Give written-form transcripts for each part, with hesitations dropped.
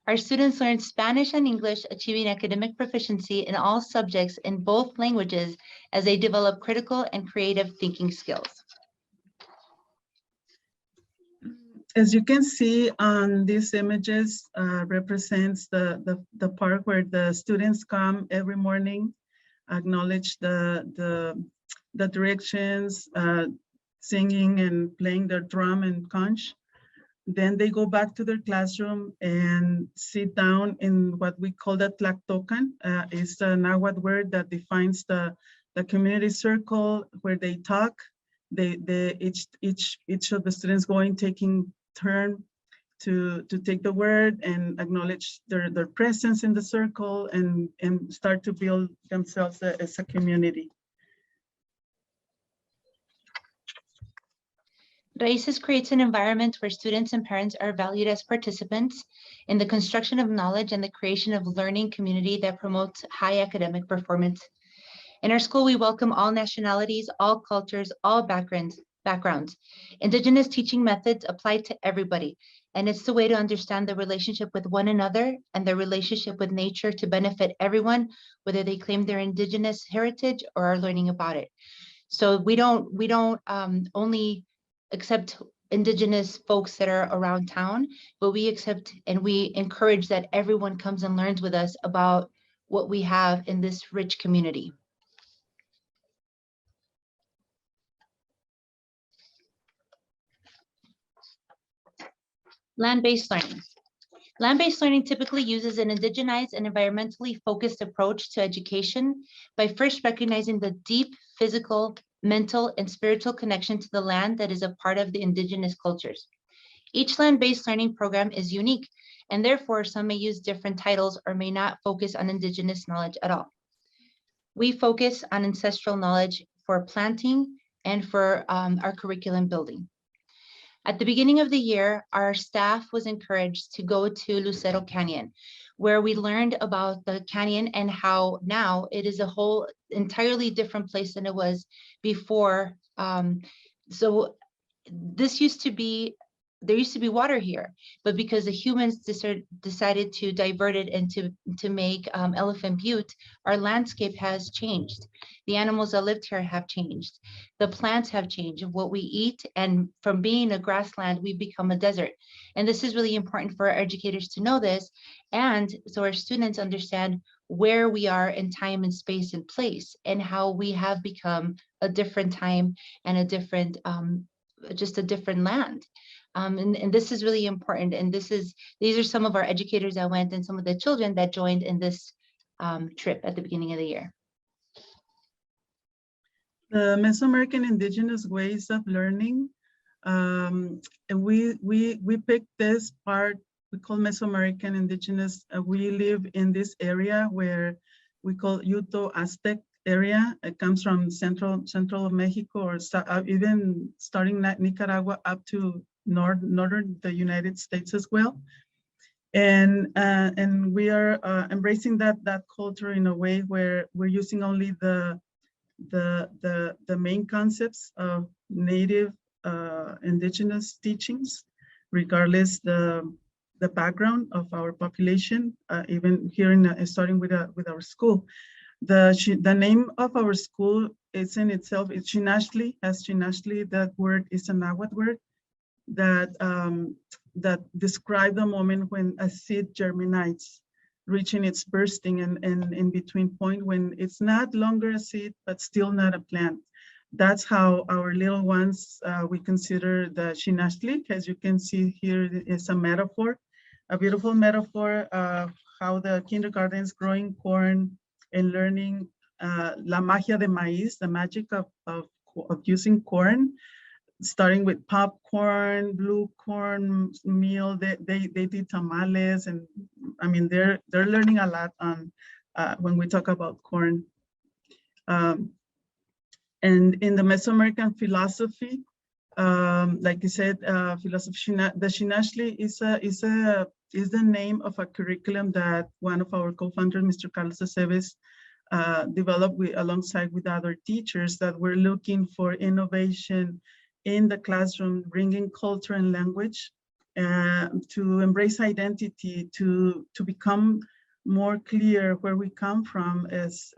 Our students learn Spanish and English, achieving academic proficiency in all subjects in both languages as they develop critical and creative thinking skills. As you can see on these images, represents the park where the students come every morning, acknowledge the directions, singing and playing their drum and conch. Then they go back to their classroom and sit down in what we call the tlactocan. It's the Nahuatl word that defines the community circle where they talk. Each of the students going taking turn to take the word and acknowledge their presence in the circle and start to build themselves as a community. Raíces creates an environment where students and parents are valued as participants in the construction of knowledge and the creation of learning community that promotes high academic performance. In our school, we welcome all nationalities, all cultures, all backgrounds. Indigenous teaching methods apply to everybody, and it's the way to understand the relationship with one another and the relationship with nature to benefit everyone, whether they claim their Indigenous heritage or are learning about it. So we don't only accept Indigenous folks that are around town, but we accept and we encourage that everyone comes and learns with us about what we have in this rich community. Land-based learning. Land-based learning typically uses an indigenized and environmentally focused approach to education by first recognizing the deep physical, mental, and spiritual connection to the land that is a part of the indigenous cultures. Each land-based learning program is unique, and therefore some may use different titles or may not focus on indigenous knowledge at all. We focus on ancestral knowledge for planting and for our curriculum building. At the beginning of the year, our staff was encouraged to go to Lucero Canyon, where we learned about the canyon and how now it is a whole entirely different place than it was before. So this used to be, there used to be water here, but because the humans decided to divert it and to make Elephant Butte, our landscape has changed. The animals that lived here have changed. The plants have changed, what we eat, and from being a grassland, we've become a desert. And this is really important for our educators to know this, and so our students understand where we are in time and space and place, and how we have become a different time and a different, just a different land. And this is really important. And these are some of our educators that went and some of the children that joined in this trip at the beginning of the year. The Mesoamerican indigenous ways of learning. And we picked this part we call Mesoamerican indigenous. We live in this area where we call Yuto Aztec area. It comes from central of Mexico, or even starting Nicaragua up to northern the United States as well. And we are embracing that culture in a way where we're using only the main concepts of native indigenous teachings, regardless the background of our population. Even here in starting with our school, the name of our school is in itself, it's Xinachtli. As Xinachtli, that word is a Nahuatl word that describe the moment when a seed germinates, reaching its bursting and in between point when it's not longer a seed, but still not a plant. That's how our little ones, we consider the Xinachtli. As you can see here, is a metaphor, a beautiful metaphor of how the kindergarten is growing corn and learning la magia de maíz, the magic of using corn, starting with popcorn, blue corn meal. They did tamales, and I mean they're learning a lot on when we talk about corn. And in the Mesoamerican philosophy, like you said, philosophy, the Xinachtli is the name of a curriculum that one of our co-founders, Mr. Carlos Aceves, developed alongside with other teachers that were looking for innovation in the classroom, bringing culture and language to embrace identity, to become more clear where we come from as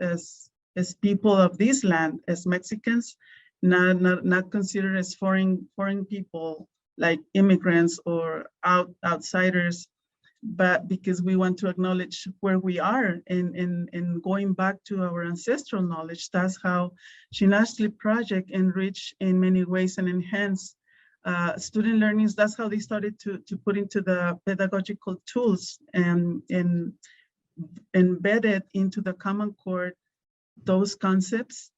people of this land, as Mexicans, not considered as foreign people, like immigrants or outsiders, but because we want to acknowledge where we are and going back to our ancestral knowledge. That's how Xinastli project enrich in many ways and enhance student learnings. That's how they started to put into the pedagogical tools and embedded into the Common Core those concepts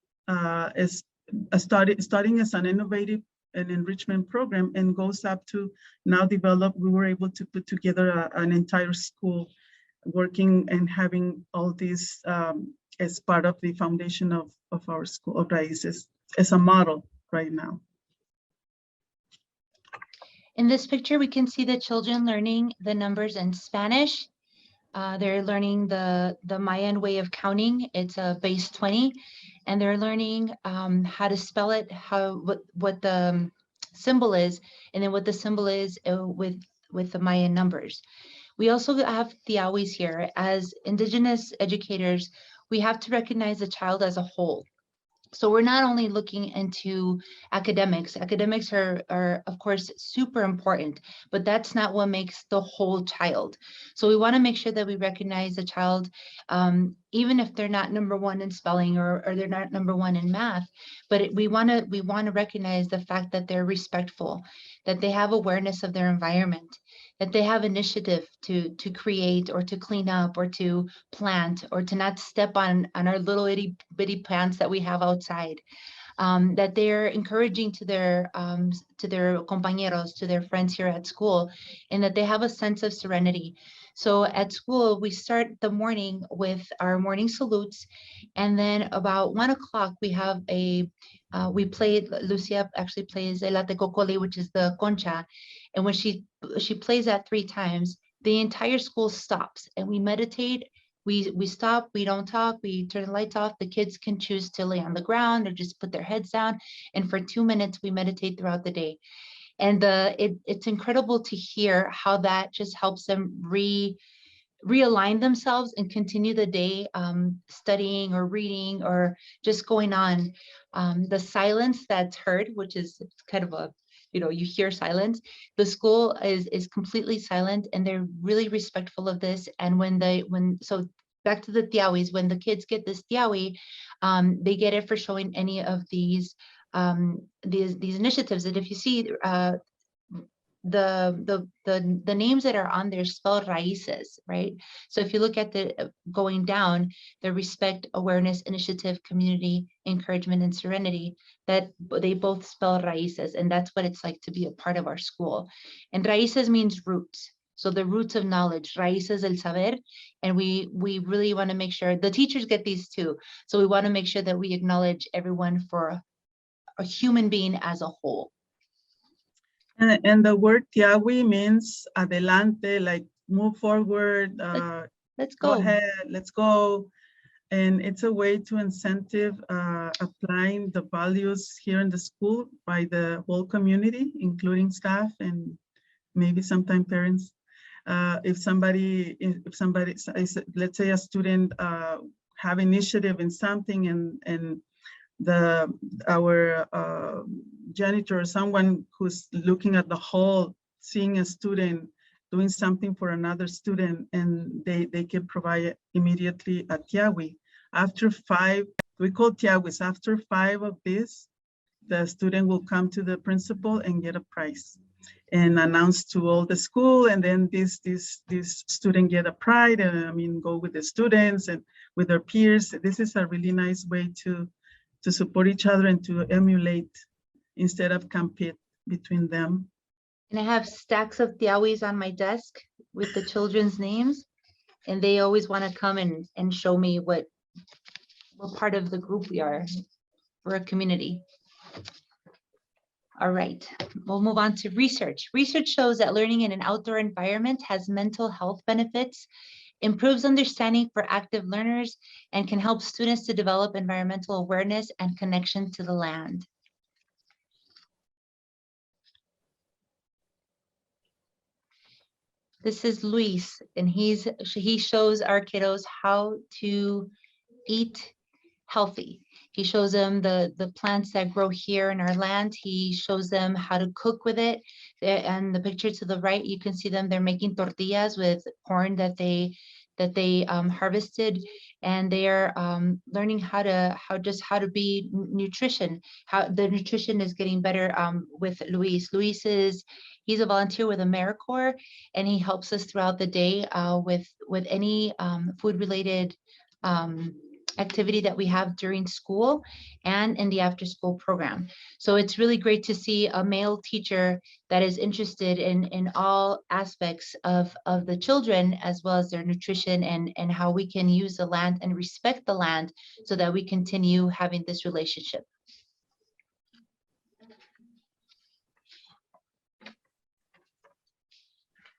starting as an innovative and enrichment program, and goes up to now develop. We were able to put together an entire school working and having all these as part of the foundation of our school of Raíces as a model right now. In this picture, we can see the children learning the numbers in Spanish. They're learning the Mayan way of counting. It's a base 20, and they're learning how to spell it, what the symbol is, and then what the symbol is with the Mayan numbers. We also have Tiawis here. As Indigenous educators, we have to recognize the child as a whole. So we're not only looking into academics. Academics are of course super important, but that's not what makes the whole child. So we want to make sure that we recognize the child, even if they're not number one in spelling or they're not number one in math, but we want to recognize the fact that they're respectful, that they have awareness of their environment, that they have initiative to create or to clean up or to plant or to not step on our little itty bitty plants that we have outside, that they're encouraging to their compañeros, to their friends here at school, and that they have a sense of serenity. So at school, we start the morning with our morning salutes, and then about 1 o'clock, we have we play, Lucia actually plays El Atecocoli, which is the concha. And when she plays that 3 times, the entire school stops and we meditate. We stop, we don't talk, we turn the lights off. The kids can choose to lay on the ground or just put their heads down. And for 2 minutes, we meditate throughout the day. And it's incredible to hear how that just helps them realign themselves and continue the day studying or reading or just going on. The silence that's heard, which is kind of a, you hear silence. The school is completely silent, and they're really respectful of this. And so back to the tiawis, when the kids get this tiawi, they get it for showing any of these initiatives. And if you see the names that are on there spell raíces, right? So if you look at the going down, the respect, awareness, initiative, community, encouragement, and serenity, that they both spell raíces, and that's what it's like to be a part of our school. And raíces means roots. So the roots of knowledge, raíces del saber, and we really want to make sure the teachers get these too. So we want to make sure that we acknowledge everyone for a human being as a whole. And the word tiawi means adelante, like move forward, let's go ahead, let's go. And it's a way to incentive applying the values here in the school by the whole community, including staff and maybe sometimes parents. If somebody, let's say a student have initiative in something, and our janitor or someone who's looking at the whole, seeing a student doing something for another student, and they can provide immediately a tiawi. After 5, we call tiawis, after 5 of this, the student will come to the principal and get a prize and announce to all the school, and then this student get a pride, and go with the students and with their peers. This is a really nice way to support each other and to emulate instead of compete between them. And I have stacks of tiawis on my desk with the children's names, and they always want to come and show me what part of the group we are. We're a community. All right, we'll move on to research. Research shows that learning in an outdoor environment has mental health benefits, improves understanding for active learners, and can help students to develop environmental awareness and connection to the land. This is Luis, and he shows our kiddos how to eat healthy. He shows them the plants that grow here in our land. He shows them how to cook with it. And the picture to the right, you can see them, they're making tortillas with corn that they harvested, and they are learning how to be nutrition, how the nutrition is getting better with Luis. He's a volunteer with AmeriCorps, and he helps us throughout the day with any food related activity that we have during school and in the after school program. So it's really great to see a male teacher that is interested in all aspects of the children, as well as their nutrition and how we can use the land and respect the land so that we continue having this relationship.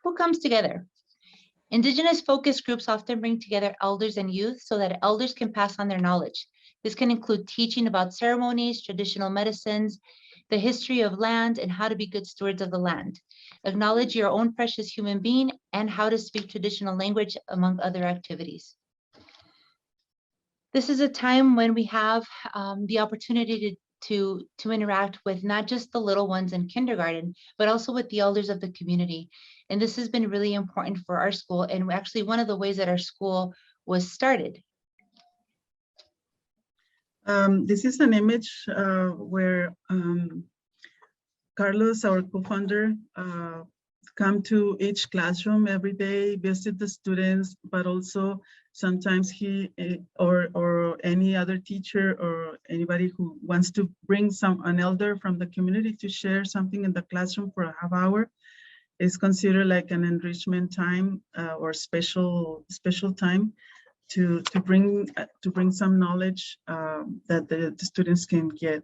Who comes together? Indigenous focus groups often bring together elders and youth so that elders can pass on their knowledge. This can include teaching about ceremonies, traditional medicines, the history of land, and how to be good stewards of the land. Acknowledge your own precious human being and how to speak traditional language, among other activities. This is a time when we have the opportunity to interact with not just the little ones in kindergarten, but also with the elders of the community. And this has been really important for our school, and actually one of the ways that our school was started. This is an image where Carlos, our co-founder, come to each classroom every day, visit the students, but also sometimes he or any other teacher or anybody who wants to bring an elder from the community to share something in the classroom for a half hour is considered like an enrichment time or special time to bring some knowledge that the students can get.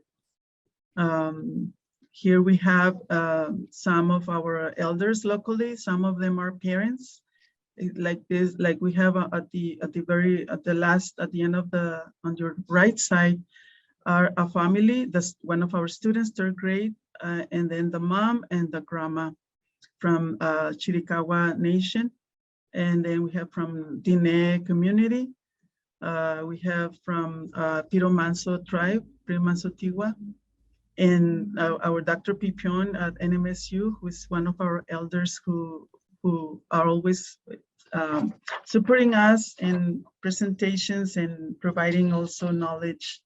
Here we have some of our elders locally. Some of them are parents. Like this, like we have at the end of on your right side are a family. That's one of our students, third grade, and then the mom and the grandma from Chiricahua Nation. And then we have from Diné community. We have from Piro Manso tribe, Piro Manso Tigua. And our Dr. Pipion at NMSU, who is one of our elders who are always supporting us in presentations and providing also knowledge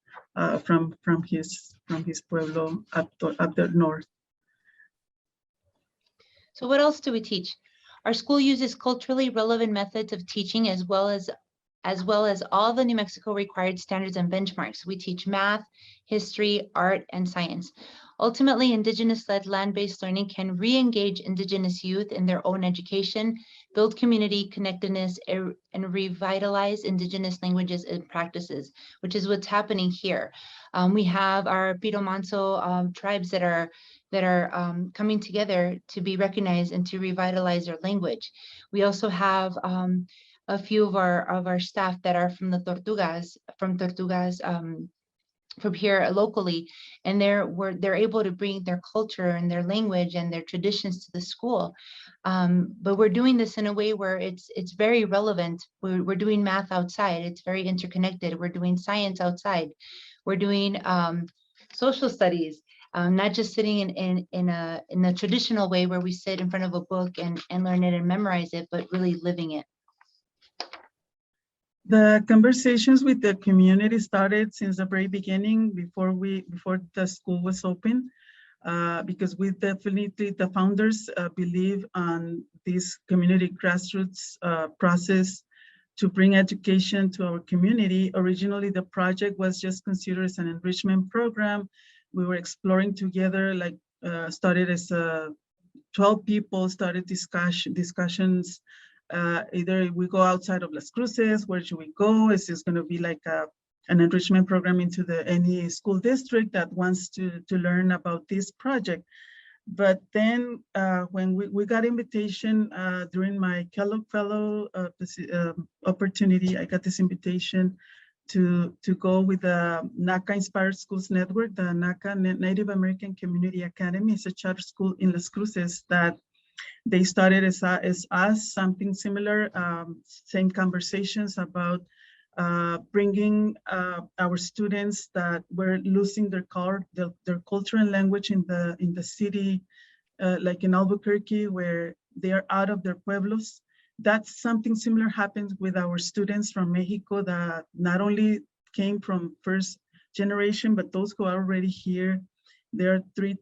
from his pueblo up the north. So what else do we teach? Our school uses culturally relevant methods of teaching as well as all the New Mexico required standards and benchmarks. We teach math, history, art, and science. Ultimately, Indigenous-led land-based learning can re-engage Indigenous youth in their own education, build community connectedness, and revitalize Indigenous languages and practices, which is what's happening here. We have our Piro Manso tribes that are coming together to be recognized and to revitalize their language. We also have a few of our staff that are from the Tortugas, from here locally, and they're able to bring their culture and their language and their traditions to the school. But we're doing this in a way where it's very relevant. We're doing math outside. It's very interconnected. We're doing science outside. We're doing social studies. Not just sitting in a traditional way where we sit in front of a book and learn it and memorize it, but really living it. The conversations with the community started since the very beginning, before the school was open, because we definitely, the founders believe on this community grassroots process to bring education to our community. Originally, the project was just considered as an enrichment program. We were exploring together, like started as 12 people, started discussions. Either we go outside of Las Cruces, where should we go? Is this going to be like an enrichment program into any school district that wants to learn about this project? But then when we got invitation during my Kellogg Fellow opportunity, I got this invitation to go with the NACA Inspired Schools Network. The NACA Native American Community Academy is a charter school in Las Cruces that They started as us, something similar, same conversations about bringing our students that were losing their culture and language in the city, like in Albuquerque, where they are out of their pueblos. That's something similar happens with our students from Mexico that not only came from first generation, but those who are already here. They're three,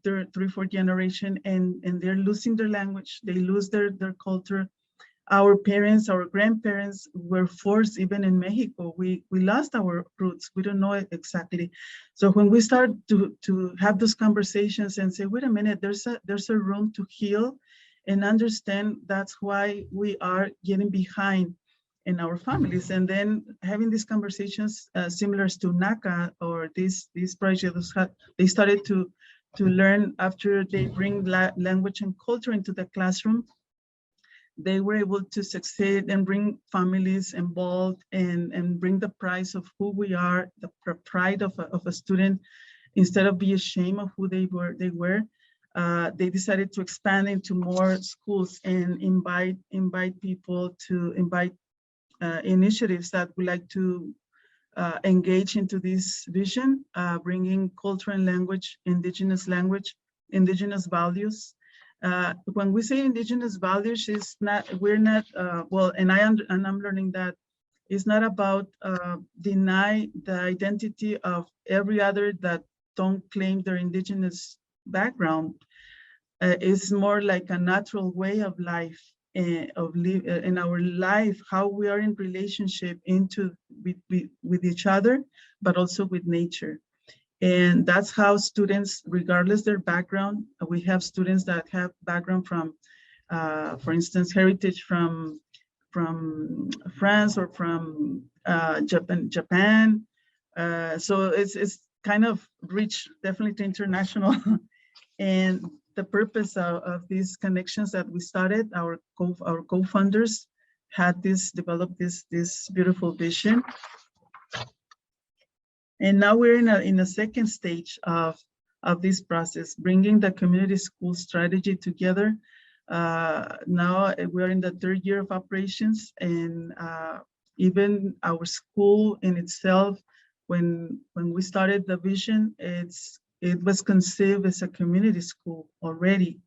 fourth generation, and they're losing their language. They lose their culture. Our parents, our grandparents were forced, even in Mexico, we lost our roots. We don't know it exactly. So when we start to have those conversations and say, wait a minute, there's a room to heal and understand, that's why we are getting behind in our families. And then having these conversations similar to NACA or these projects, they started to learn after they bring language and culture into the classroom. They were able to succeed and bring families involved and bring the price of who we are, the pride of a student, instead of be ashamed of who they were. They decided to expand into more schools and invite people to invite initiatives that would like to engage into this vision, bringing culture and language, indigenous values. When we say indigenous values, it's not, we're not, well, and I'm learning that it's not about deny the identity of every other that don't claim their indigenous background. It's more like a natural way of life, in our life, how we are in relationship with each other, but also with nature. And that's how students, regardless their background, we have students that have background from, for instance, heritage from France or from Japan. So it's kind of reached definitely international. And the purpose of these connections that we started, our co-founders had developed this beautiful vision. And now we're in a second stage of this process, bringing the community school strategy together. Now we're in the third year of operations, and even our school in itself, when we started the vision, it was conceived as a community school already.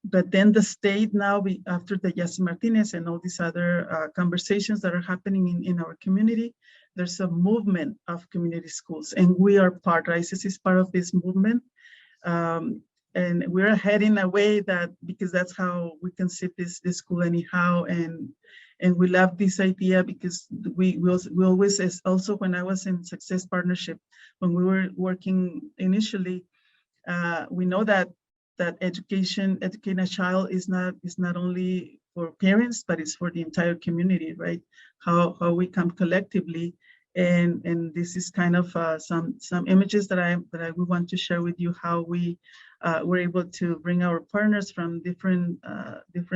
But then the state now, after the Yassi Martinez and all these other conversations that are happening in our community, there's a movement of community schools, and we are part, ICES is part of this movement. And we're heading away that, because that's how we conceive this school anyhow. And we love this idea because we always, also when I was in Success Partnership, when we were working initially, we know that educating a child is not only for parents, but it's for the entire community, right? How we come collectively, and this is kind of some images that I would want to share with you, how we were able to bring our partners from different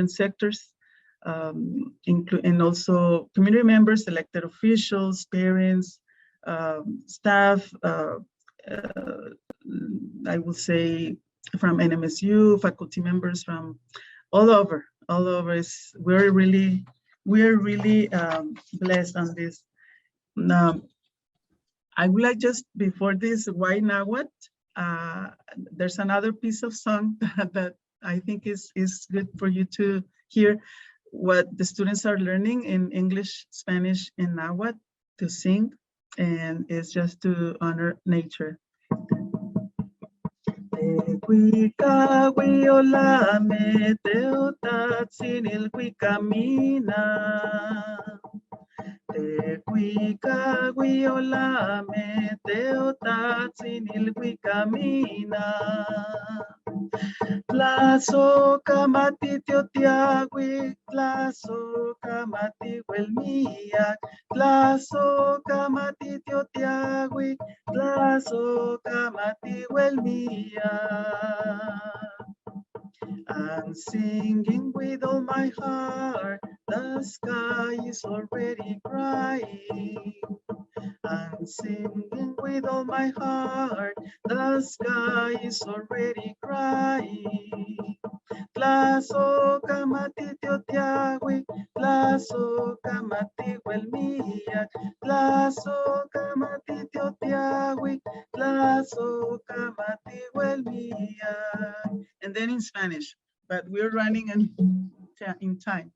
sectors, and also community members, elected officials, parents, staff. I will say from NMSU, faculty members from all over. We're really blessed on this. Now, I would like, just before this, why Nahuatl? There's another piece of song that I think is good for you to hear what the students are learning in English, Spanish, and Nahuatl to sing, and it's just to honor nature. Tehuicahuiolame, teotatzinilhuicamina. Tehuicahuiolame, teotatzinilhuicamina. Tlazo camati teotiagui, tlazo camati huelmiac, tlazo camati teotiagui, tlazo camati huelmiac. I'm singing with all my heart, the sky is already crying. I'm singing with all my heart, the sky is already crying. Tlazo kamati tiotiagui, tlazo kamati huelmiak, tlazo kamati tiotiagui, tlazo kamati huelmiak. And then in Spanish, but we're running in time.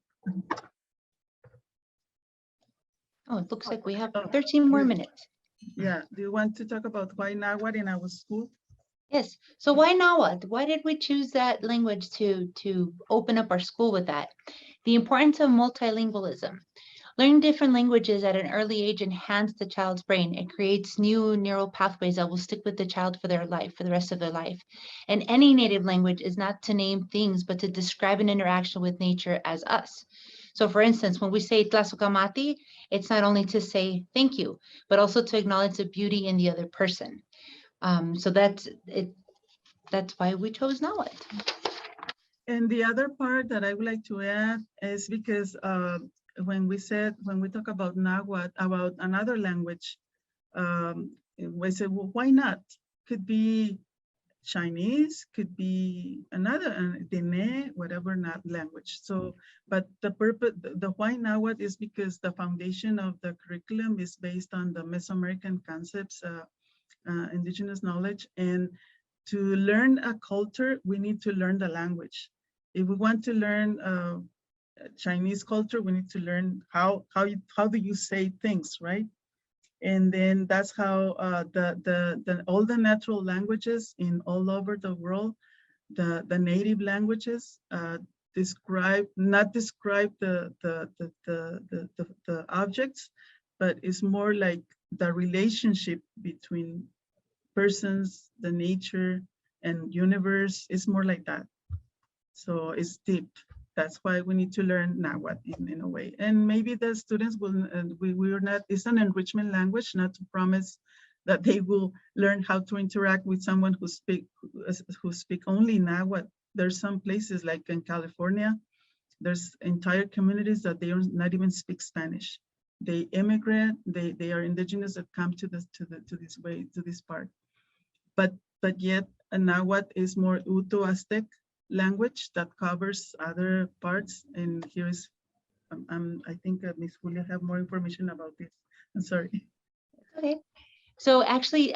Oh, it looks like we have Oh, 13 more we- minutes. Yeah, do you want to talk about why Nahuatl in our school? Yes. So why Nahuatl? Why did we choose that language to open up our school with that? The importance of multilingualism. Learning different languages at an early age enhances the child's brain. It creates new neural pathways that will stick with the child for their life, for the rest of their life. And any native language is not to name things, but to describe an interaction with nature as us. So for instance, when we say Tlasukamati, it's not only to say thank you, but also to acknowledge the beauty in the other person. So that's it. That's why we chose Nahuatl. And the other part that I would like to add is because when we talk about Nahuatl, about another language, we said, well, why not? Could be Chinese, could be another, Dene, whatever not language. So, but the purpose, the why Nahuatl is because the foundation of the curriculum is based on the Mesoamerican concepts, indigenous knowledge, and to learn a culture, we need to learn the language. If we want to learn Chinese culture, we need to learn how do you say things, right? And then that's how all the natural languages in all over the world, the native languages not describe the objects, but it's more like the relationship between persons, the nature, and universe. Is more like that. So it's deep. That's why we need to learn Nahuatl in a way. And maybe the students will, we are not, it's an enrichment language, not to promise that they will learn how to interact with someone who speak only Nahuatl. There's some places like in California, there's entire communities that they do not even speak Spanish. They immigrate, they are indigenous that come to this part. But yet Nahuatl is more Uto Aztec language that covers other parts. And here is, I think Ms. Julia have more information about this. I'm sorry. Okay. So actually,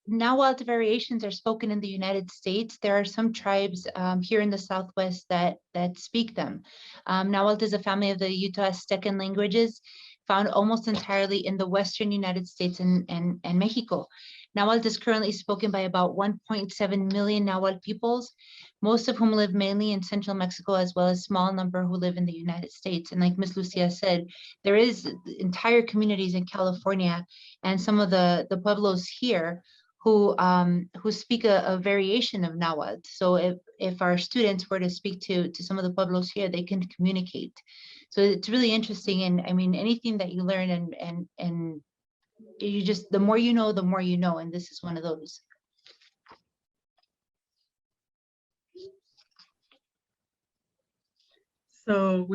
Nahuatl variations are spoken in the United States. There are some tribes here in the Southwest that speak them. Nahuatl is a family of the Uto-Aztecan languages found almost entirely in the Western United States and Mexico. Nahuatl is currently spoken by about 1.7 million Nahuatl peoples, most of whom live mainly in central Mexico, as well as a small number who live in the United States. And like Ms. Lucia said, there is entire communities in California and some of the pueblos here who speak a variation of Nahuatl. So if our students were to speak to some of the pueblos here, they can communicate. So it's really interesting. And I mean, anything that you learn and you just, the more you know, and this is one of those. So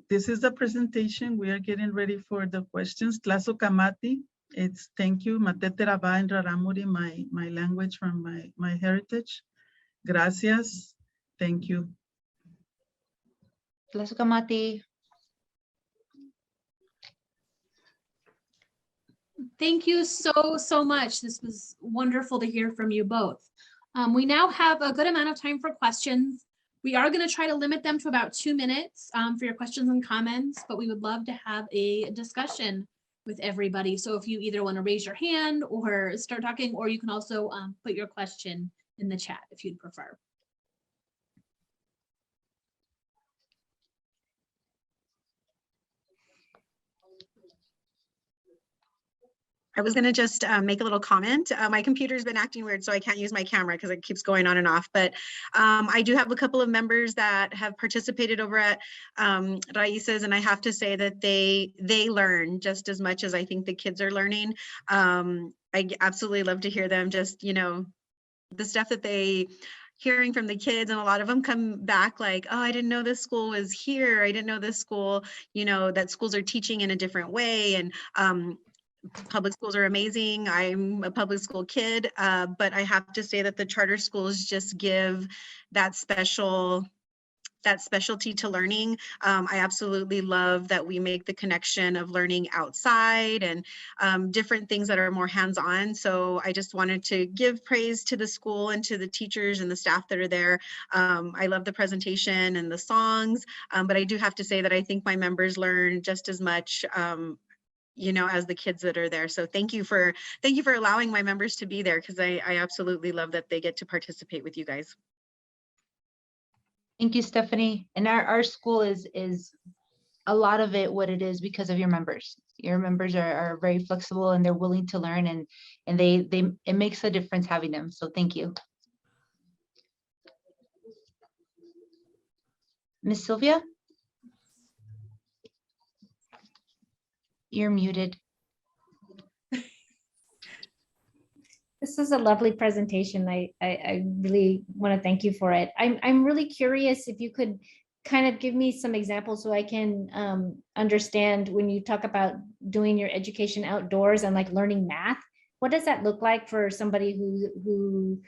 this is the presentation. We are getting ready for the questions. Tlasukamati, it's thank you. Matete Raba and Raramuri, my language from my heritage. Gracias, thank you. Tlasukamati. Thank you so much. This was wonderful to hear from you both. We now have a good amount of time for questions. We are going to try to limit them to about 2 minutes for your questions and comments, but we would love to have a discussion with everybody. So if you either want to raise your hand or start talking, or you can also put your question in the chat if you'd prefer. I was going to just make a little comment. My computer's been acting weird, so I can't use my camera because it keeps going on and off. But I do have a couple of members that have participated over at Raíces, and I have to say that they learn just as much as I think the kids are learning. I absolutely love to hear them just, you know, the stuff that they hearing from the kids, and a lot of them come back like, oh, I didn't know this school was here. I didn't know this school, you know, that schools are teaching in a different way. And public schools are amazing. I'm a public school kid, but I have to say that the charter schools just give that special that specialty to learning. I absolutely love that we make the connection of learning outside and different things that are more hands-on. So I just wanted to give praise to the school and to the teachers and the staff that are there. I love the presentation and the songs, but I do have to say that I think my members learn just as much as the kids that are there. So thank you for allowing my members to be there, because I absolutely love that they get to participate with you guys. Thank you, Stephanie. And our school is a lot of it what it is because of your members. Your members are very flexible and they're willing to learn, and it makes a difference having them. So thank you. Miss Sylvia? You're muted. This is a lovely presentation. I really want to thank you for it. I'm really curious if you could kind of give me some examples so I can understand when you talk about doing your education outdoors and like learning math. What does that look like for somebody who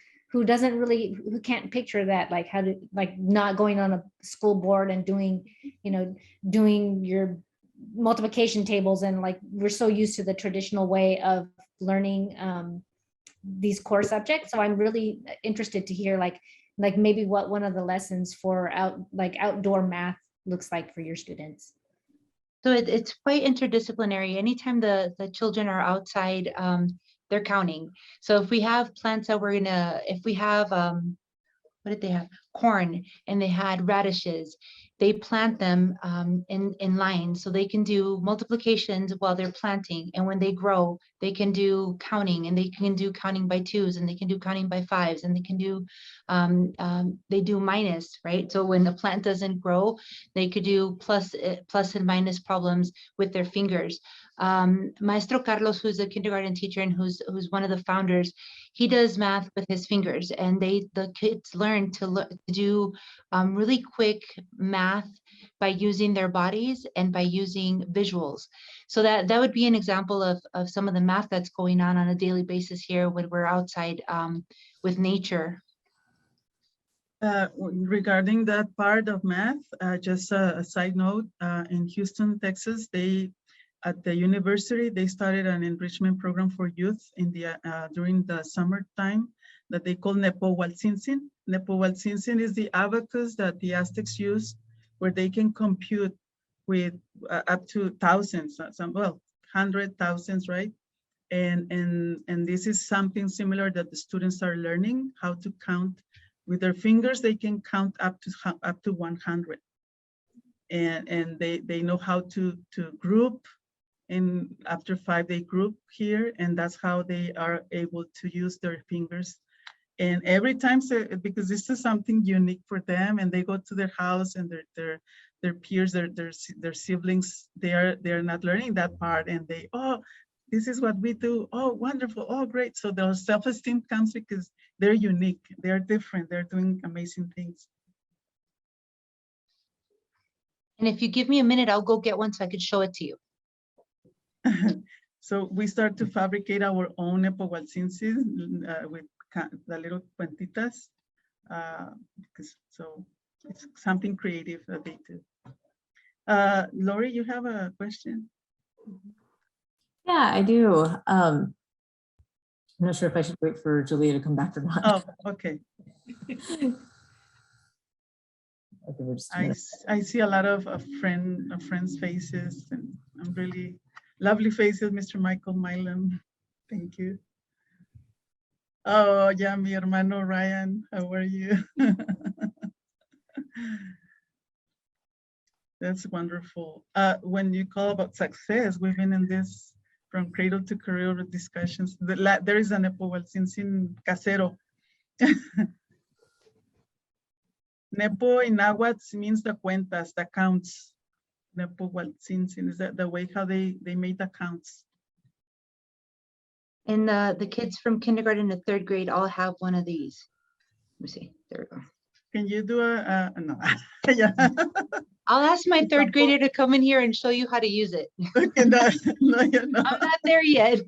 doesn't really, who can't picture that, like how to, like not going on a school board and doing your multiplication tables, and like we're so used to the traditional way of learning these core subjects. So I'm really interested to hear like maybe what one of the lessons for outdoor math looks like for your students. So it's quite interdisciplinary. Anytime the children are outside, they're counting. So if we have plants that if we have, what did they have? Corn, and they had radishes. They plant them in lines, so they can do multiplications while they're planting. And when they grow, they can do counting, and they can do counting by twos, and they can do counting by fives, and they can do, they do minus, right? So when the plant doesn't grow, they could do plus and minus problems with their fingers. Maestro Carlos, who's a kindergarten teacher and who's one of the founders, he does math with his fingers, and the kids learn to do really quick math by using their bodies and by using visuals. So that would be an example of some of the math that's going on a daily basis here when we're outside with nature. Regarding that part of math, just a side note, in Houston, Texas, at the university, they started an enrichment program for youth during the summertime that they call Nepohualtzintzin. Nepohualtzintzin is the abacus that the Aztecs used, where they can compute with up to thousands, hundred thousands, right? And this is something similar that the students are learning how to count with their fingers. They can count up to 100, and they know how to group. And after 5, they group here, and that's how they are able to use their fingers. And every time, because this is something unique for them, and they go to their house, and their peers, their siblings, they are not learning that part, and they, oh, this is what we do. Oh, wonderful. Oh, great. So their self-esteem comes because they're unique. They're different. They're doing amazing things. And if you give me a minute, I'll go get one so I could show it to you. So we start to fabricate our own Nepohualtzintzin with the little cuentitas. So it's something creative that they do. Lori, you have a question? Yeah, I do. I'm not sure if I should wait for Julia to come back or not. Oh, okay. Okay, we're just I see a lot of friends' faces, and I'm really lovely faces, Mr. Michael Milam. Thank you. Oh, yeah, mi hermano Ryan, how are you? That's wonderful. When you call about success, we've been in this from cradle to career discussions. There is an Nepohualtzintzin casero. Nepo in Nahuatl means the cuentas, the counts. Nepohualtzintzin is that the way how they made the counts. And the kids from kindergarten to 3rd grade all have one of these. Let me see. There we go. Can you do no? Yeah. I'll ask my 3rd grader to come in here and show you how to use it. Okay, no, you're not. I'm not there yet.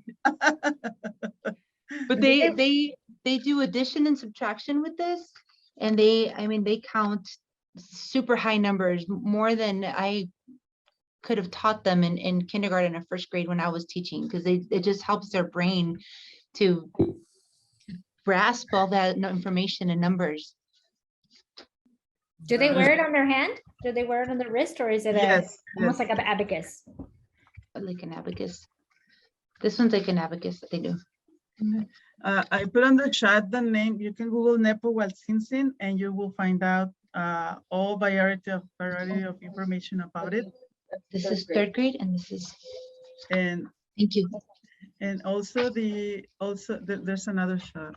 But they do addition and subtraction with this, and they count super high numbers, more than I could have taught them in kindergarten or first grade when I was teaching, because it just helps their brain to grasp all that information and numbers. Do they wear it on their hand? Do they wear it on their wrist, or is it Yes, almost yes. like an abacus? Like an abacus. This one's like an abacus that they do. I put on the chat the name. You can Google Nepo Waltzinsin and you will find out all variety of information about it. This is third grade, and this is, And thank you. also there's another shot.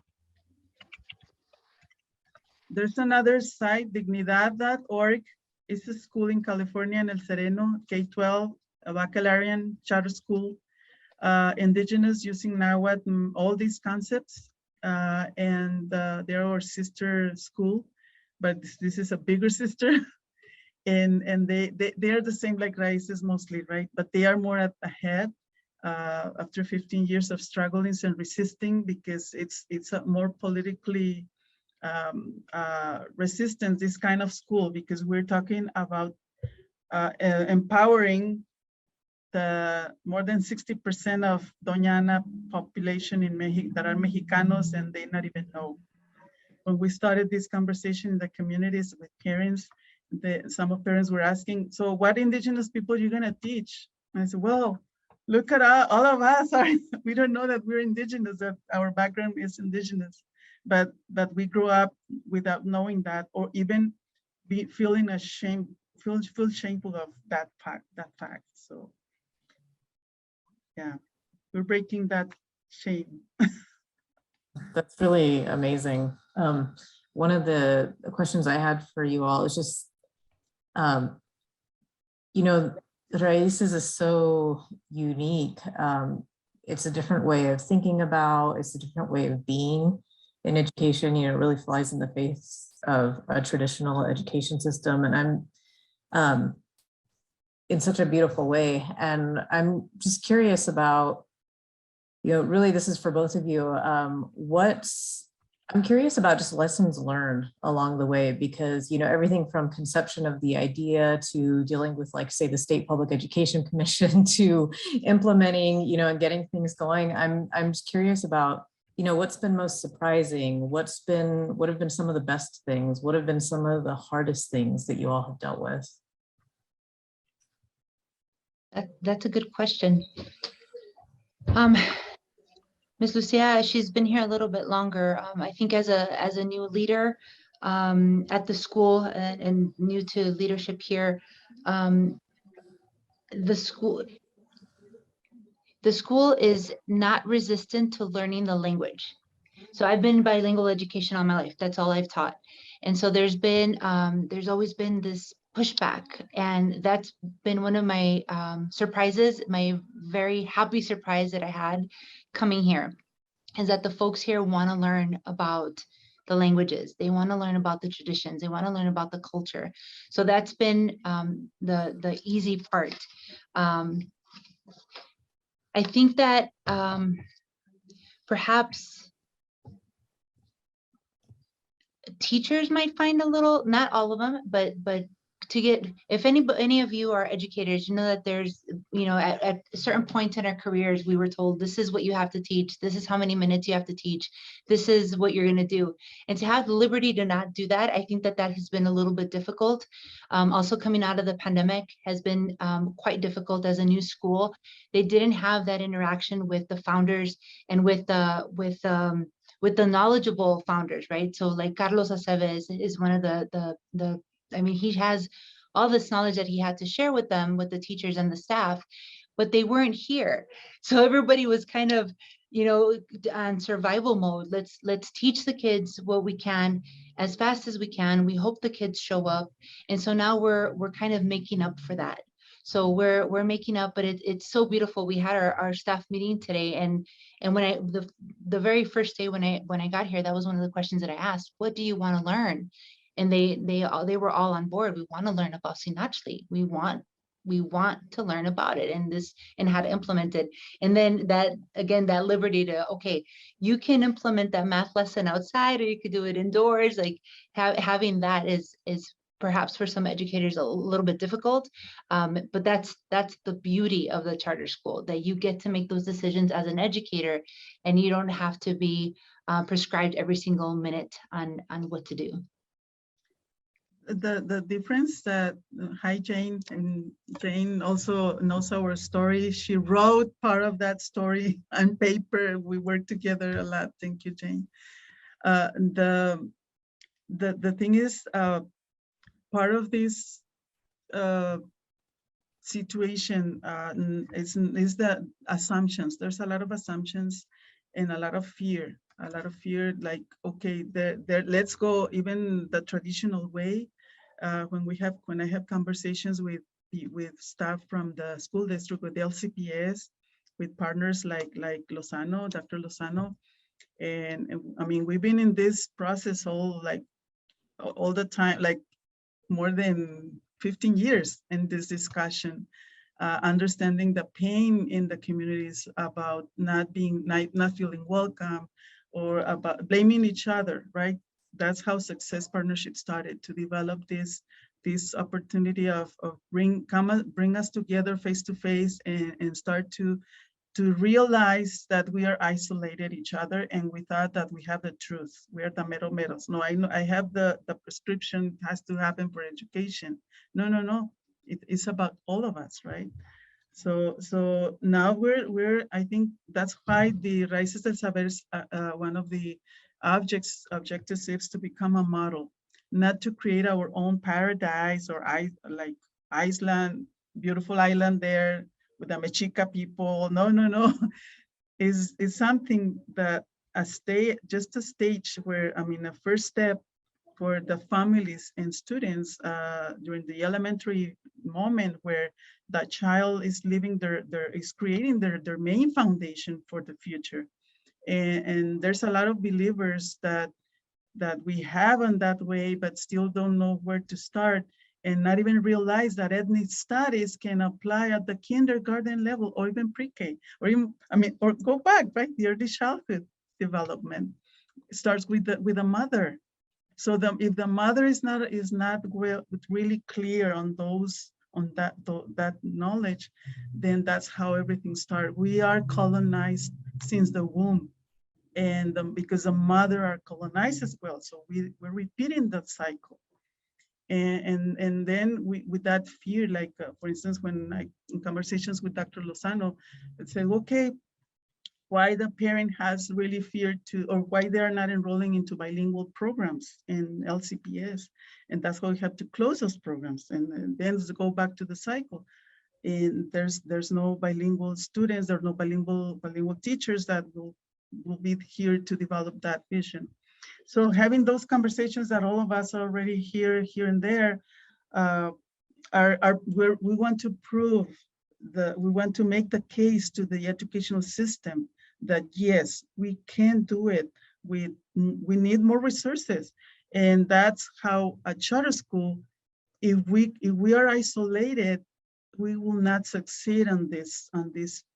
There's another site, dignidad.org. It's a school in California in El Sereno, K-12, a baccalaureate charter school, indigenous using Nahuatl, all these concepts. And they're our sister school, but this is a bigger sister. And they're the same like Raíces mostly, right? But they are more ahead after 15 years of struggling and resisting, because it's a more politically resistant, this kind of school, because we're talking about empowering the more than 60% of Doña Ana population in Mexico that are Mexicanos, and they not even know. When we started this conversation in the communities with parents, some of parents were asking, so what indigenous people are you gonna teach? And I said, well, look at all of us, we don't know that we're indigenous, that our background is indigenous, but we grew up without knowing that, or even feeling ashamed, feel shameful of that fact. So yeah, we're breaking that shame. That's really amazing. One of the questions I had for you all is just, you know, Raíces is so unique. It's a different way of thinking about, it's a different way of being in education. You know, it really flies in the face of a traditional education system. And I'm in such a beautiful way. And I'm just curious about, you know, really this is for both of you. I'm curious about just lessons learned along the way, because, you know, everything from conception of the idea to dealing with, like, say, the State Public Education Commission to implementing, you know, and getting things going. I'm just curious about, you know, what's been most surprising? What have been some of the best things? What have been some of the hardest things that you all have dealt with? That's a good question. Ms. Lucia, she's been here a little bit longer. I think as a new leader at the school and new to leadership here, the school is not resistant to learning the language. So I've been in bilingual education all my life. That's all I've taught. And so there's always been this pushback, and that's been one of my surprises, my very happy surprise that I had coming here, is that the folks here want to learn about the languages. They want to learn about the traditions. They want to learn about the culture. So that's been the easy part. I think that perhaps teachers might find a little, not all of them, but to get, if any of you are educators, you know that there's, you know, at a certain point in our careers, we were told, this is what you have to teach. This is how many minutes you have to teach. This is what you're going to do. And to have the liberty to not do that, I think that has been a little bit difficult. Also coming out of the pandemic has been quite difficult as a new school. They didn't have that interaction with the founders and with the knowledgeable founders, right? So like Carlos Aceves is one of the I mean, he has all this knowledge that he had to share with them, with the teachers and the staff, but they weren't here. So everybody was kind of, you know, on survival mode. Let's teach the kids what we can as fast as we can. We hope the kids show up. And so now we're kind of making up for that. So we're making up, but it's so beautiful. We had our staff meeting today, and when the very first day when I got here, that was one of the questions that I asked, what do you want to learn? And they were all on board. We want to learn about Sinachli. We want to learn about it and how to implement it. And then that liberty to, okay, you can implement that math lesson outside, or you could do it indoors. Like having that is perhaps for some educators a little bit difficult. But that's the beauty of the charter school, that you get to make those decisions as an educator, and you don't have to be prescribed every single minute on what to do. The difference that, hi Jane, and Jane also knows our story. She wrote part of that story on paper. We worked together a lot. Thank you, Jane. The thing is, part of this situation is the assumptions. There's a lot of assumptions and a lot of fear. Like, okay, let's go even the traditional way. When I have conversations with staff from the school district, with the LCPS, with partners like Lozano, Dr. Lozano, and I mean, we've been in this process all the time, like more than 15 years in this discussion, understanding the pain in the communities about not feeling welcome, or about blaming each other, right? That's how Success Partnership started, to develop this opportunity of bring us together face to face, and start to realize that we are isolated each other, and we thought that we have the truth. We are the meros. No, I know I have the prescription has to happen for education. No. It's about all of us, right? So now I think that's why the Raíces del Saber, one of the objectives is to become a model, not to create our own paradise or like Iceland, beautiful island there with the Mexica people. No. Is something that just a stage where, I mean, a first step for the families and students during the elementary moment, where that child is living is creating their main foundation for the future. And there's a lot of believers that we have in that way, but still don't know where to start, and not even realize that ethnic studies can apply at the kindergarten level, or even pre-K, or even, I mean, or go back, right? The early childhood development starts with the mother. So if the mother is not well, really clear on that knowledge, then that's how everything starts. We are colonized since the womb, and because the mother are colonized as well. So we're repeating that cycle. And then with that fear, like for instance, when in conversations with Dr. Lozano, I'd say, okay, why the parent has really feared or why they're not enrolling into bilingual programs in LCPS. And that's why we have to close those programs, and then go back to the cycle. And there's no bilingual students, there are no bilingual teachers that will be here to develop that vision. So having those conversations that all of us are already here and there, we want to prove we want to make the case to the educational system that yes, we can do it. We need more resources, and that's how a charter school, if we are isolated, we will not succeed on this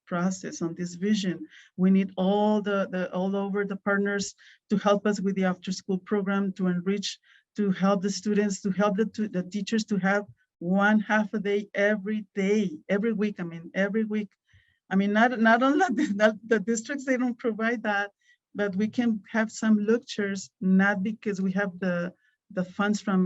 process, on this vision. We need all over the partners to help us with the after school program, to enrich, to help the students, to help the teachers to have 1/2 a day every week. I mean, every week. I mean, not only the districts, they don't provide that, but we can have some lectures, not because we have the funds from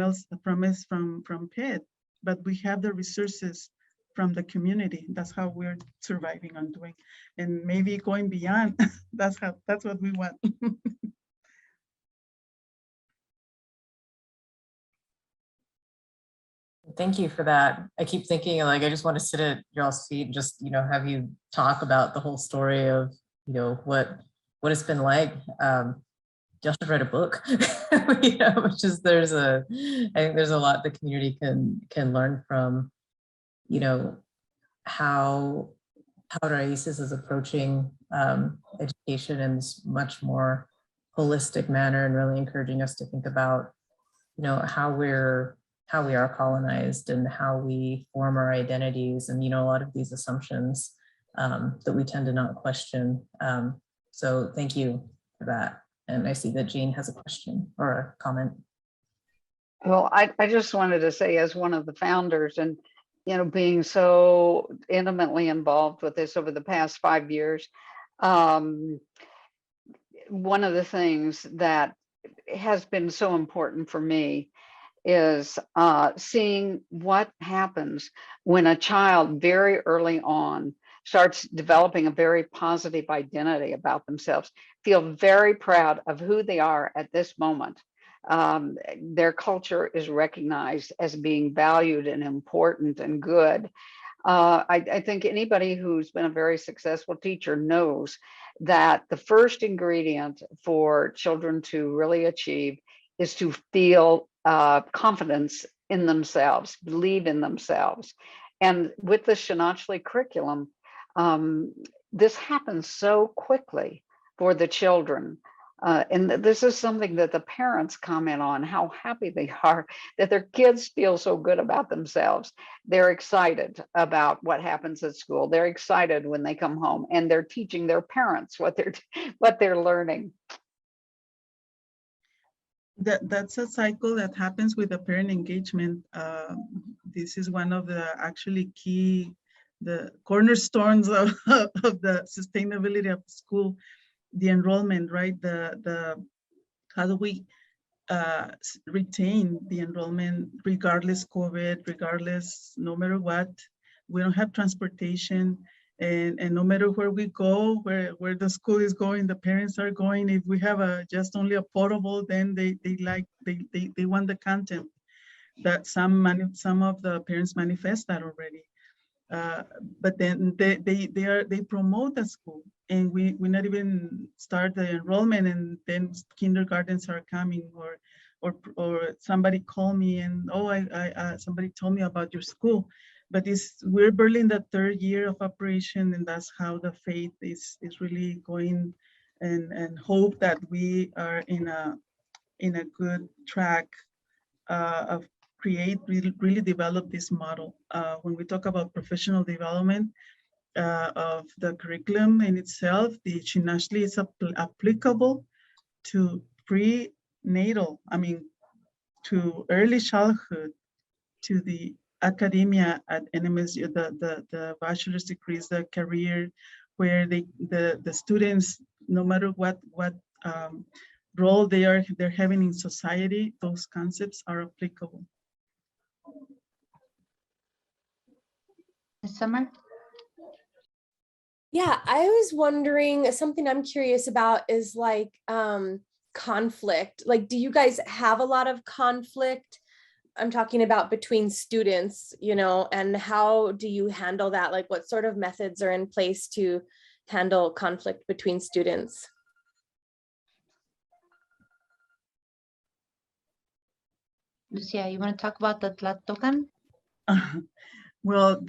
PED, but we have the resources from the community. That's how we're surviving on doing, and maybe going beyond. That's what we want. Thank you for that. I keep thinking, like, I just want to sit at y'all's feet and just, have you talk about the whole story of, what it's been like. Y'all should write a book, which is, I think there's a lot the community can learn from, how Raíces is approaching education in this much more holistic manner, and really encouraging us to think about, how we are colonized and how we form our identities, and a lot of these assumptions that we tend to not question. So thank you for that. And I see that Jane has a question or a comment. Well, I just wanted to say, as one of the founders and, being so intimately involved with this over the past 5 years, um, one of the things that has been so important for me is seeing what happens when a child very early on starts developing a very positive identity about themselves, feel very proud of who they are at this moment. Their culture is recognized as being valued and important and good. I think anybody who's been a very successful teacher knows that the first ingredient for children to really achieve is to feel confidence in themselves, believe in themselves. And with the Shanachli curriculum, this happens so quickly for the children. And this is something that the parents comment on, how happy they are that their kids feel so good about themselves. They're excited about what happens at school. They're excited when they come home, and they're teaching their parents what they're learning. That's a cycle that happens with the parent engagement. This is one of the actually the cornerstones of the sustainability of school, the enrollment, right? How do we retain the enrollment regardless COVID, regardless, no matter what. We don't have transportation, and no matter where we go, where the school is going, the parents are going. If we have just only a portable, then they want the content. That some of the parents manifest that already. But then they promote the school, and we not even start the enrollment, and then kindergartens are coming, or somebody call me and, oh, somebody told me about your school. But we're barely in the 3rd year of operation, and that's how the faith is really going, and hope that we are in a good track of really develop this model. When we talk about professional development of the curriculum in itself, the Shanachli is applicable to prenatal, to early childhood, to the academia at NMSU, the bachelor's degrees, the career, where the students, no matter what role they're having in society, those concepts are applicable. Ms. Summer? Yeah, I was wondering, something I'm curious about is like conflict. Like, do you guys have a lot of conflict? I'm talking about between students, and how do you handle that? Like, what sort of methods are in place to handle conflict between students? Lucia, you want to talk about the Tlatocan? Well,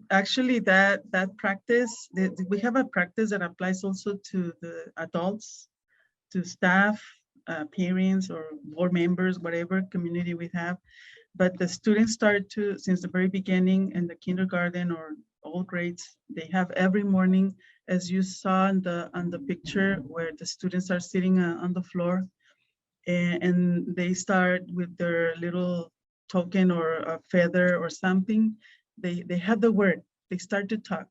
actually that practice, we have a practice that applies also to the adults, to staff, parents, or board members, whatever community we have. But the students start to, since the very beginning in the kindergarten or all grades, they have every morning, as you saw on the picture, where the students are sitting on the floor, and they start with their little token or a feather or something. They have the word, they start to talk.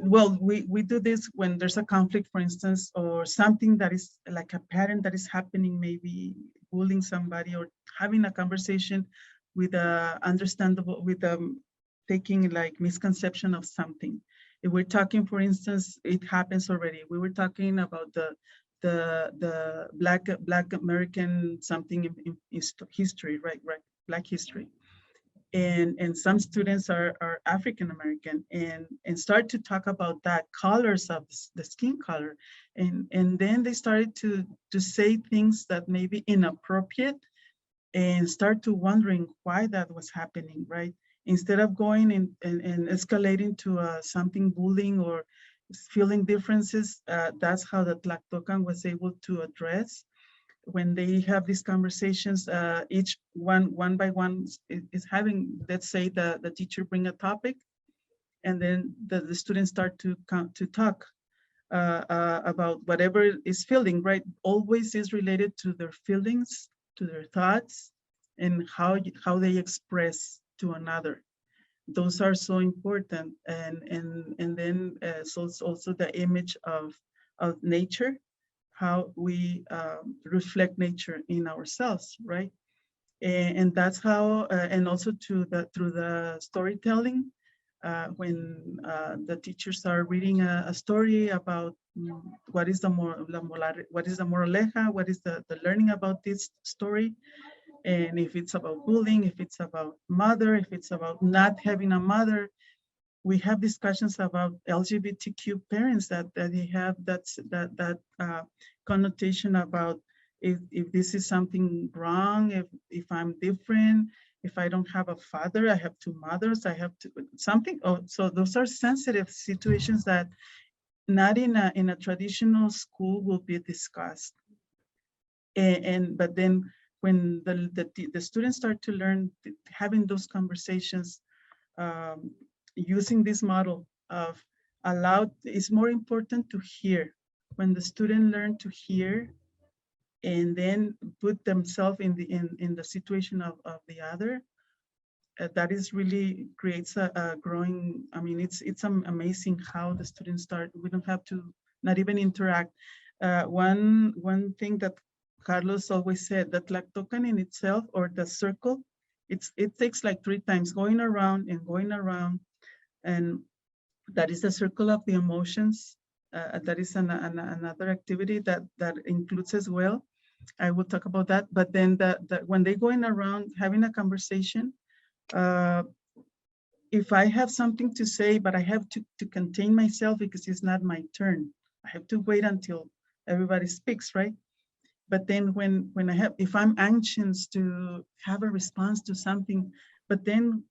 Well, we do this when there's a conflict, for instance, or something that is like a pattern that is happening, maybe bullying somebody or having a conversation with taking like misconception of something. If we're talking, for instance, it happens already. We were talking about the Black American something in history, right? Black history. And some students are African American, and start to talk about that, colors of the skin color, and then they started to say things that may be inappropriate, and start to wondering why that was happening, right? Instead of going and escalating to something bullying or feeling differences, that's how the Tlactocan was able to address. When they have these conversations, each one by one is having, let's say the teacher bring a topic, and then the students start to talk about whatever is feeling, right? Always is related to their feelings, to their thoughts, and how they express to another. Those are so important. And then so it's also the image of nature, how we reflect nature in ourselves, right? And that's how, and also through the storytelling, when the teachers are reading a story about what is the moraleja, what is the learning about this story, and if it's about bullying, if it's about mother, if it's about not having a mother. We have discussions about LGBTQ parents that they have that connotation about if this is something wrong, if I'm different, if I don't have a father, I have two mothers, I have to something. Oh, so those are sensitive situations that not in a traditional school will be discussed. But then when the students start to learn having those conversations, using this model of allowed, it's more important to hear. When the student learn to hear and then put themselves in the situation of the other, that is really creates a growing, I mean, it's amazing how the students start. We don't have to not even interact. One thing that Carlos always said, that Tlactocan in itself, or the circle, it takes like 3 times going around and going around, and that is the circle of the emotions. That is another activity that includes as well. I will talk about that. But then when they going around having a conversation, if I have something to say, but I have to contain myself because it's not my turn. I have to wait until everybody speaks, right? But then when if I'm anxious to have a response to something, but then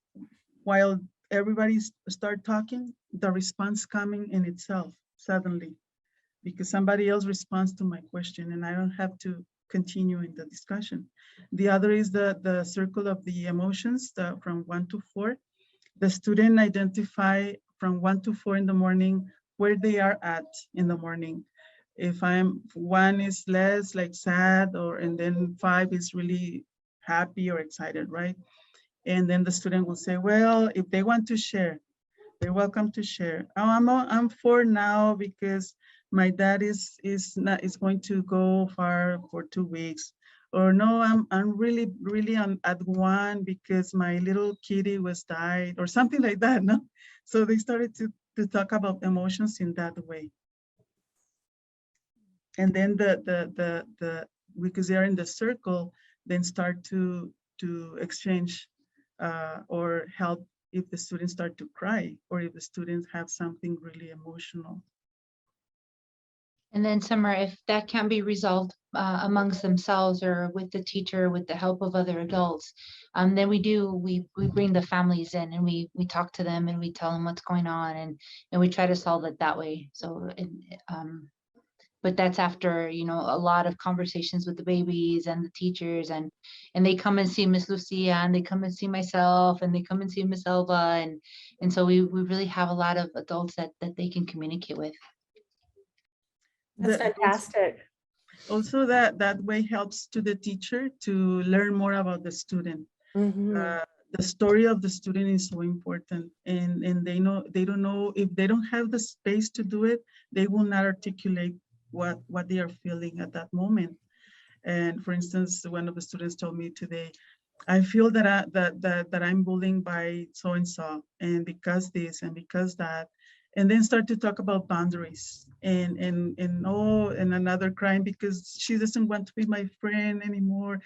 while everybody start talking, the response coming in itself suddenly, because somebody else responds to my question and I don't have to continue in the discussion. The other is the circle of the emotions, from 1 to 4. The student identify from 1 to 4 in the morning where they are at in the morning. If 1 is less like sad, and then 5 is really happy or excited, right? And then the student will say, well, if they want to share, they're welcome to share. Oh, I'm 4 now because my dad is going to go far for 2 weeks. Or no, I'm really at 1 because my little kitty was died, or something like that, no? So they started to talk about emotions in that way. And then because they're in the circle, then start to exchange or help if the students start to cry, or if the students have something really emotional. And then Summer, if that can't be resolved amongst themselves or with the teacher, with the help of other adults, then we bring the families in and we talk to them and we tell them what's going on, and we try to solve it that way. So, but that's after, you know, a lot of conversations with the babies and the teachers, and they come and see Miss Lucia, and they come and see myself, and they come and see Miss Elva, and so we really have a lot of adults that they can communicate with. That's fantastic. Also, that way helps to the teacher to learn more about the student. Mhm. The story of the student is so important, and they don't know, if they don't have the space to do it, they will not articulate what they are feeling at that moment. And for instance, one of the students told me today, I feel that I'm bullied by so and so, and because this and because that, and then start to talk about boundaries, and another crying because she doesn't want to be my friend anymore.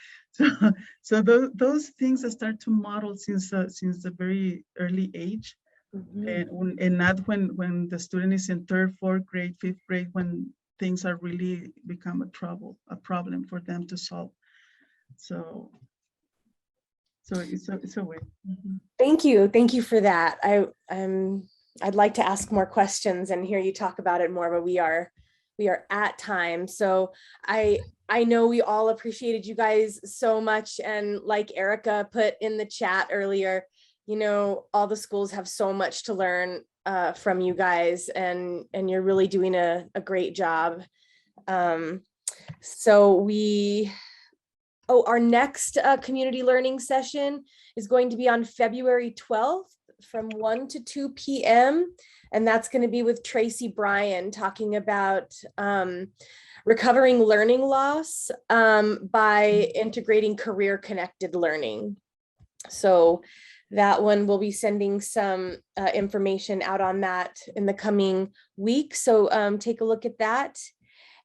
So those things that start to model since a very early age, Mhm. and not when the student is in 3rd, 4th grade, 5th grade, when things are really become a problem for them to solve. So it's a way. Mhm. Thank you for that. I'd like to ask more questions and hear you talk about it more, but we are at time. So I know we all appreciated you guys so much, and like Erica put in the chat earlier, you know, all the schools have so much to learn from you guys, and you're really doing a great job. So Oh, our next community learning session is going to be on February 12th from 1 to 2 p.m. And that's going to be with Tracy Bryan talking about recovering learning loss by integrating career connected learning. So that one, we'll be sending some information out on that in the coming week. So take a look at that.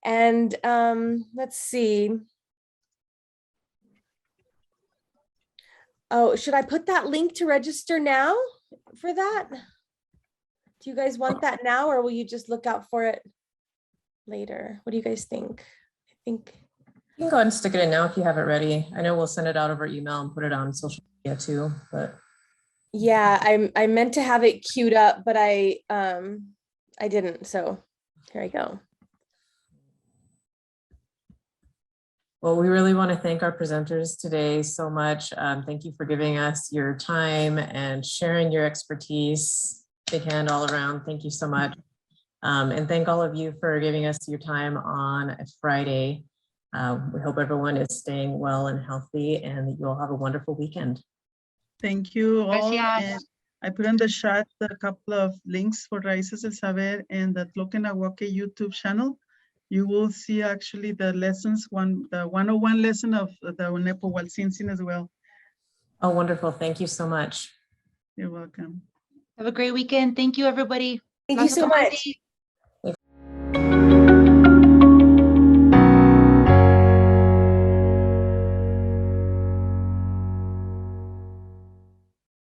And let's see. Oh, should I put that link to register now for that? Do you guys want that now, or will you just look out for it later? What do you guys think? I think. You can go ahead and stick it in now if you have it ready. I know we'll send it out over email and put it on social media too, but. Yeah, I meant to have it queued up, but I didn't. So here I go. Well, we really want to thank our presenters today so much. Thank you for giving us your time and sharing your expertise. Big hand all around. Thank you so much. And thank all of you for giving us your time on a Friday. We hope everyone is staying well and healthy and that you all have a wonderful weekend. Thank you all. Gracias. And I put in the chat a couple of links for Raíces del Saber and the Tloquenahuaque YouTube channel. You will see actually the lessons, the 101 lesson of the Unepo Walsinsin as well. Oh, wonderful. Thank you so much. You're welcome. Have a great weekend. Thank you, everybody. Thank you so much.